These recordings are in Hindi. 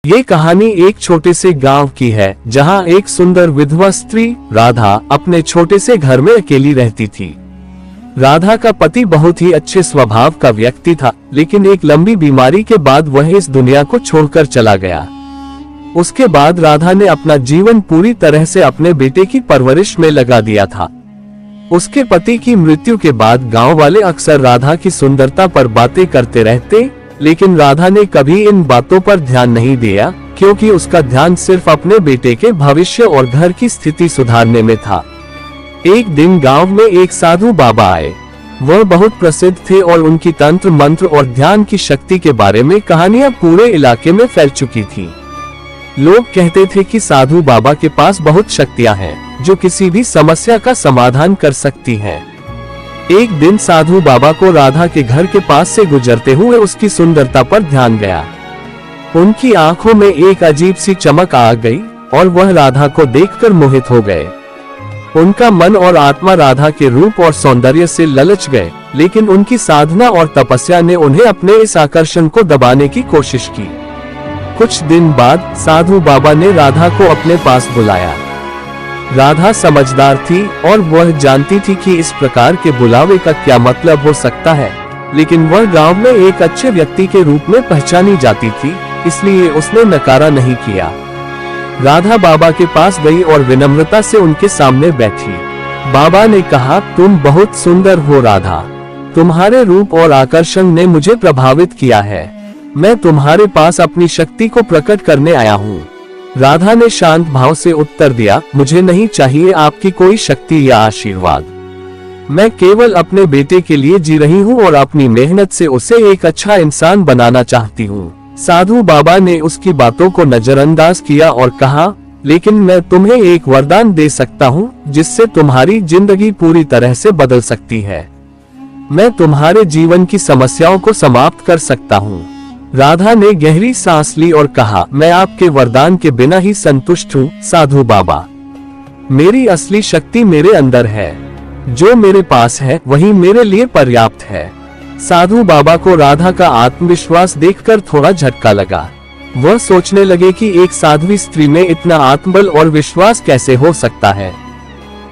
ये कहानी एक छोटे से गांव की है जहां एक सुंदर विधवा स्त्री राधा अपने छोटे से घर में अकेली रहती थी। राधा का पति बहुत ही अच्छे स्वभाव का व्यक्ति था, लेकिन एक लंबी बीमारी के बाद वह इस दुनिया को छोड़कर चला गया। उसके बाद राधा ने अपना जीवन पूरी तरह से अपने बेटे की परवरिश में लगा दिया था। उसके पति की मृत्यु के बाद गांव वाले अक्सर राधा की सुंदरता पर बातें करते रहते, लेकिन राधा ने कभी इन बातों पर ध्यान नहीं दिया, क्योंकि उसका ध्यान सिर्फ अपने बेटे के भविष्य और घर की स्थिति सुधारने में था। एक दिन गांव में एक साधु बाबा आए। वह बहुत प्रसिद्ध थे और उनकी तंत्र मंत्र और ध्यान की शक्ति के बारे में कहानियां पूरे इलाके में फैल चुकी थी। लोग कहते थे कि साधु बाबा के पास बहुत शक्तियां हैं, जो किसी भी समस्या का समाधान कर सकती हैं। एक दिन साधु बाबा को राधा के घर के पास से गुजरते हुए उसकी सुंदरता पर ध्यान गया। उनकी आंखों में एक अजीब सी चमक आ गई और वह राधा को देखकर मोहित हो गए। उनका मन और आत्मा राधा के रूप और सौंदर्य से ललच गए, लेकिन उनकी साधना और तपस्या ने उन्हें अपने इस आकर्षण को दबाने की कोशिश की। कुछ दिन बाद साधु बाबा ने राधा को अपने पास बुलाया। राधा समझदार थी और वह जानती थी कि इस प्रकार के बुलावे का क्या मतलब हो सकता है, लेकिन वह गांव में एक अच्छे व्यक्ति के रूप में पहचानी जाती थी, इसलिए उसने नकारा नहीं किया। राधा बाबा के पास गई और विनम्रता से उनके सामने बैठी। बाबा ने कहा, तुम बहुत सुंदर हो राधा। तुम्हारे रूप और आकर्षण ने मुझे प्रभावित किया है। मैं तुम्हारे पास अपनी शक्ति को प्रकट करने आया हूँ। राधा ने शांत भाव से उत्तर दिया, मुझे नहीं चाहिए आपकी कोई शक्ति या आशीर्वाद। मैं केवल अपने बेटे के लिए जी रही हूँ और अपनी मेहनत से उसे एक अच्छा इंसान बनाना चाहती हूँ। साधु बाबा ने उसकी बातों को नजरअंदाज किया और कहा, लेकिन मैं तुम्हें एक वरदान दे सकता हूँ जिससे तुम्हारी जिंदगी पूरी तरह से बदल सकती है। मैं तुम्हारे जीवन की समस्याओं को समाप्त कर सकता हूँ। राधा ने गहरी सांस ली और कहा, मैं आपके वरदान के बिना ही संतुष्ट हूँ साधु बाबा। मेरी असली शक्ति मेरे अंदर है। जो मेरे पास है वही मेरे लिए पर्याप्त है। साधु बाबा को राधा का आत्मविश्वास देखकर थोड़ा झटका लगा। वह सोचने लगे कि एक साध्वी स्त्री में इतना आत्मबल और विश्वास कैसे हो सकता है।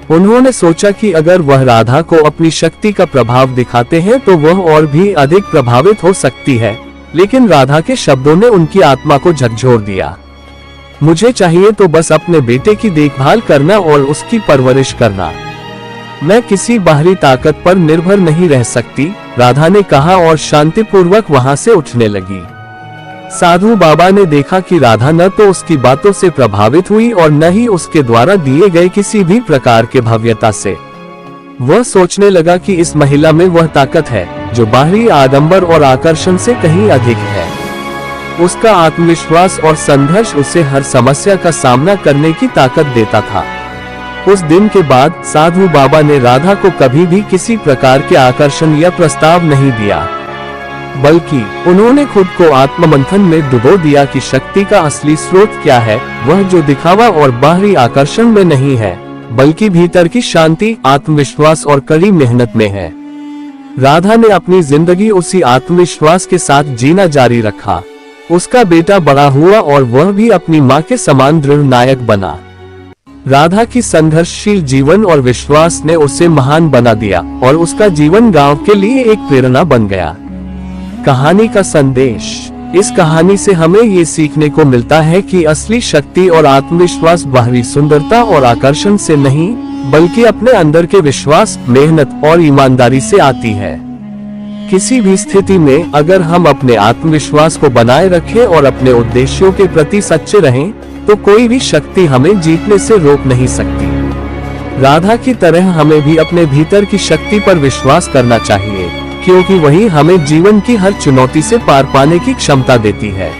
उन्होंने सोचा कि अगर वह राधा को अपनी शक्ति का प्रभाव दिखाते हैं तो वह और भी अधिक प्रभावित हो सकती है, लेकिन राधा के शब्दों ने उनकी आत्मा को झकझोर दिया। मुझे चाहिए तो बस अपने बेटे की देखभाल करना और उसकी परवरिश करना। मैं किसी बाहरी ताकत पर निर्भर नहीं रह सकती, राधा ने कहा और शांतिपूर्वक वहां से उठने लगी। साधु बाबा ने देखा कि राधा न तो उसकी बातों से प्रभावित हुई और न ही उसके द्वारा दिए गए किसी भी प्रकार के भव्यता से। वह सोचने लगा कि इस महिला में वह ताकत है जो बाहरी आडंबर और आकर्षण से कहीं अधिक है। उसका आत्मविश्वास और संघर्ष उसे हर समस्या का सामना करने की ताकत देता था। उस दिन के बाद साधु बाबा ने राधा को कभी भी किसी प्रकार के आकर्षण या प्रस्ताव नहीं दिया, बल्कि उन्होंने खुद को आत्ममंथन में डुबो दिया कि शक्ति का असली स्रोत क्या है। वह जो दिखावा और बाहरी आकर्षण में नहीं है, बल्कि भीतर की शांति, आत्मविश्वास और कड़ी मेहनत में है। राधा ने अपनी जिंदगी उसी आत्मविश्वास के साथ जीना जारी रखा। उसका बेटा बड़ा हुआ और वह भी अपनी मां के समान दृढ़ नायक बना। राधा की संघर्षशील जीवन और विश्वास ने उसे महान बना दिया और उसका जीवन गांव के लिए एक प्रेरणा बन गया। कहानी का संदेश। इस कहानी से हमें ये सीखने को मिलता है कि असली शक्ति और आत्मविश्वास बाहरी सुंदरता और आकर्षण से नहीं, बल्कि अपने अंदर के विश्वास, मेहनत और ईमानदारी से आती है। किसी भी स्थिति में अगर हम अपने आत्मविश्वास को बनाए रखें और अपने उद्देश्यों के प्रति सच्चे रहें, तो कोई भी शक्ति हमें जीतने से रोक नहीं सकती। राधा की तरह हमें भी अपने भीतर की शक्ति पर विश्वास करना चाहिए, क्योंकि वही हमें जीवन की हर चुनौती से पार पाने की क्षमता देती है।